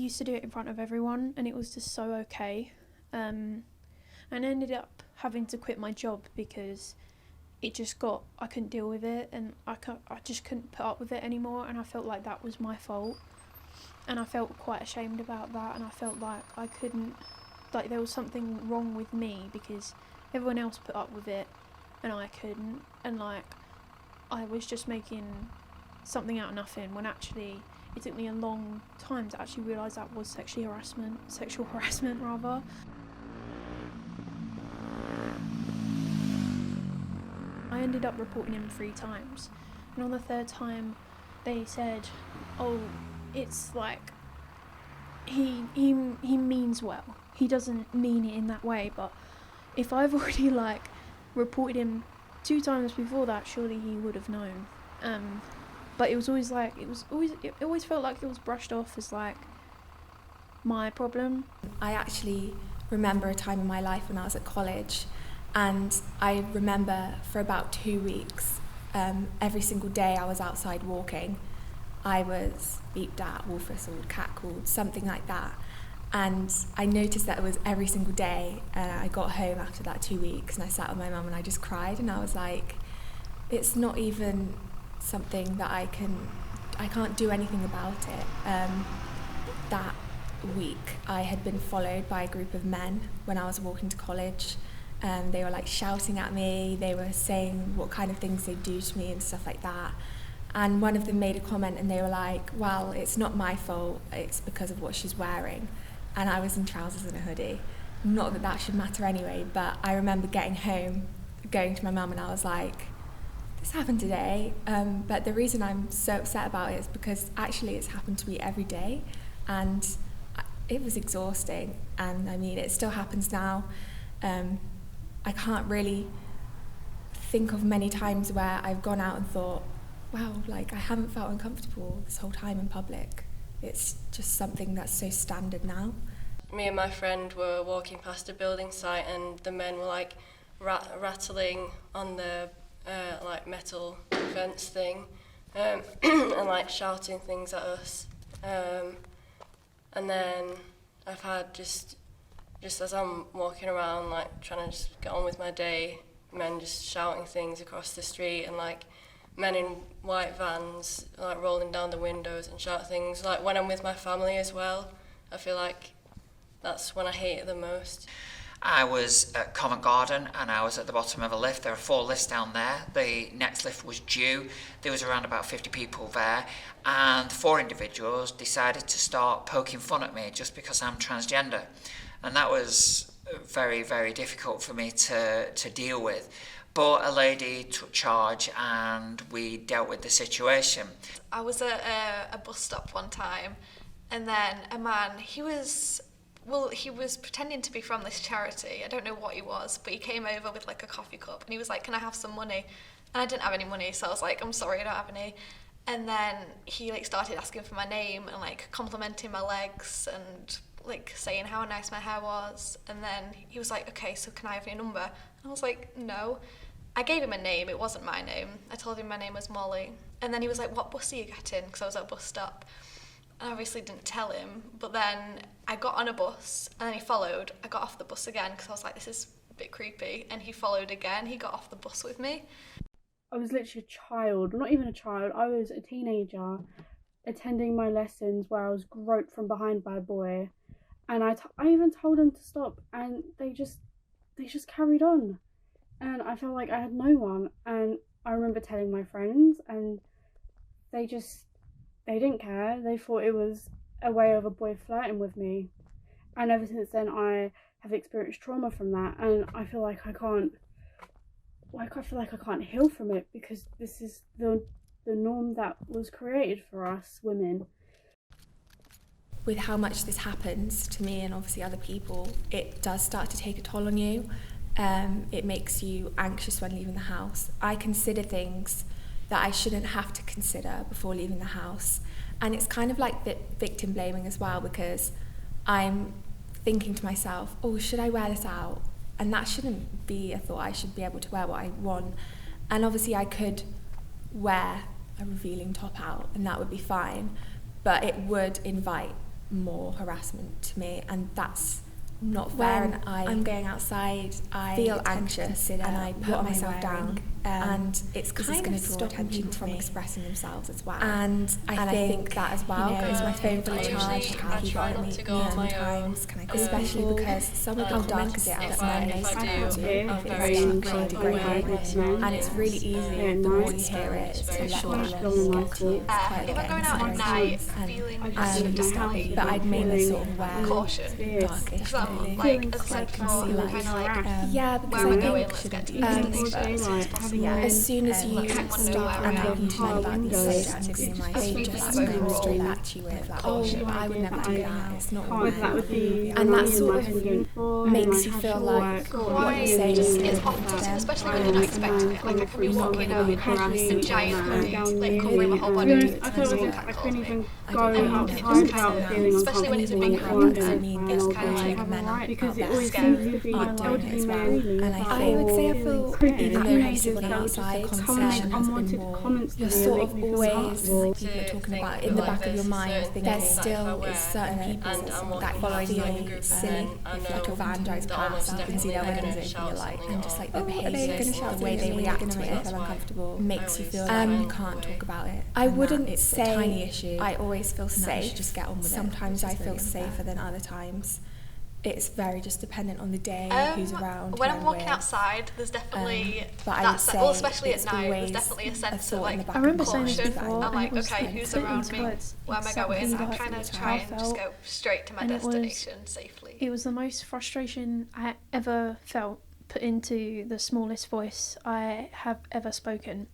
used to do it in front of everyone, and it was just so okay. And I ended up having to quit my job because I couldn't deal with it, and I just couldn't put up with it anymore, and I felt like that was my fault. And I felt quite ashamed about that, and I felt like I couldn't, like there was something wrong with me because everyone else put up with it and I couldn't, and like I was just making something out of nothing, when actually it took me a long time to actually realise that was sexual harassment rather. I ended up reporting him 3 times, and on the 3rd time they said, oh, it's like he means well. He doesn't mean it in that way, but if I've already like reported him 2 times before that, surely he would have known. But it always felt like it was brushed off as like my problem. I actually remember a time in my life when I was at college, and I remember for about 2 weeks, every single day I was outside walking, I was beeped at, wolf whistled, catcalled, something like that. And I noticed that it was every single day. I got home after that 2 weeks and I sat with my mum and I just cried, and I was like, it's not even something that I can't do anything about it. That week I had been followed by a group of men when I was walking to college. They were like shouting at me, they were saying what kind of things they'd do to me and stuff like that. And one of them made a comment and they were like, well, it's not my fault, it's because of what she's wearing. And I was in trousers and a hoodie. Not that that should matter anyway, but I remember getting home, going to my mum, and I was like, this happened today. But the reason I'm so upset about it is because actually it's happened to me every day, and it was exhausting. And I mean, it still happens now. I can't really think of many times where I've gone out and thought, wow, like I haven't felt uncomfortable this whole time in public. It's just something that's so standard now. Me and my friend were walking past a building site and the men were like rattling on the like metal fence thing and like shouting things at us. And then I've had just as I'm walking around like trying to just get on with my day, men just shouting things across the street, and like men in white vans like rolling down the windows and shout things. Like when I'm with my family as well, I feel like that's when I hate it the most. I was at Covent Garden and I was at the bottom of a lift. There are 4 lifts down there. The next lift was due. There was around about 50 people there, and 4 individuals decided to start poking fun at me just because I'm transgender. And that was very, very difficult for me to deal with. But a lady took charge and we dealt with the situation. I was at a bus stop one time, and then a man, he was pretending to be from this charity. I don't know what he was, but he came over with like a coffee cup and he was like, can I have some money? And I didn't have any money, so I was like, I'm sorry, I don't have any. And then he like started asking for my name and like complimenting my legs and like saying how nice my hair was. And then he was like, okay, so can I have your number? And I was like, no. I gave him a name, it wasn't my name. I told him my name was Molly. And then he was like, what bus are you getting? Because I was at a bus stop. I obviously didn't tell him, but then I got on a bus and then he followed. I got off the bus again because I was like, this is a bit creepy. And he followed again. He got off the bus with me. I was literally a child, not even a child. I was a teenager attending my lessons where I was groped from behind by a boy. And I even told them to stop, and they just carried on. And I felt like I had no one. And I remember telling my friends, and they didn't care. They thought it was a way of a boy flirting with me. And ever since then, I have experienced trauma from that. And I feel like I can't heal from it, because this is the norm that was created for us women. With how much this happens to me and obviously other people, it does start to take a toll on you. It makes you anxious when leaving the house. I consider things that I shouldn't have to consider before leaving the house. And it's kind of like victim blaming as well, because I'm thinking to myself, oh, should I wear this out? And that shouldn't be a thought. I should be able to wear what I want. And obviously I could wear a revealing top out and that would be fine, but it would invite more harassment to me, and that's not fair. And I'm going outside, I feel anxious and I put myself down, and it's kind of stopping people from expressing themselves as well. And I think that as well, is my phone fully charged? Can I keep it on me sometimes? Can I call especially people? Because some of the comments that men make are very degrading, and it's really easy the more you hear it to let them get to you. If I'm going out at night feeling discouraged, but I'd mainly sort of wear caution. darkish. Like, as I said before, kind of like, yeah, because where I we're going, think let's get to things first. as soon as you start talking to men about these subjects, they just come straight at you with like, oh, I would never do that, it's not right. And that sort of makes you feel like what you're saying is off-putting, especially when you're not expecting it. Like, I can be walking out with a giant hoodie, like, covering my whole body, and I feel someone like I calls couldn't me. even And go it outside just kind without of, feeling especially when it's a big uncomfortable. crowd, it's kind of like, Because it always scary. seems to be Aren't doing it elderly as well. men, And I would say I feel even apprehensive teenagers when that would just outside, come and make conversation has been unwanted more, comments to you're me and sort make of me feel always, uncomfortable. like people are talking about, in the back of your mind, thinking there still is certain people that feel silly if like a van drives past, you can see their windows open, you're like, and just like their behaviour, the way they react to it, uncomfortable, makes you feel like you can't talk about it. I wouldn't say a tiny issue. I always feel safe. Just get on with it. Sometimes I feel safer than other times. It's very just dependent on the day, who's around. When I'm walking outside, there's definitely well, especially at night, there's definitely a sense of like I remember saying this before. I'm like, okay, like, who's put around into me? words Where am I exactly going? I'm like trying to how try I and just felt. go straight to my And destination safely. It was the most frustration I ever felt put into the smallest voice I have ever spoken.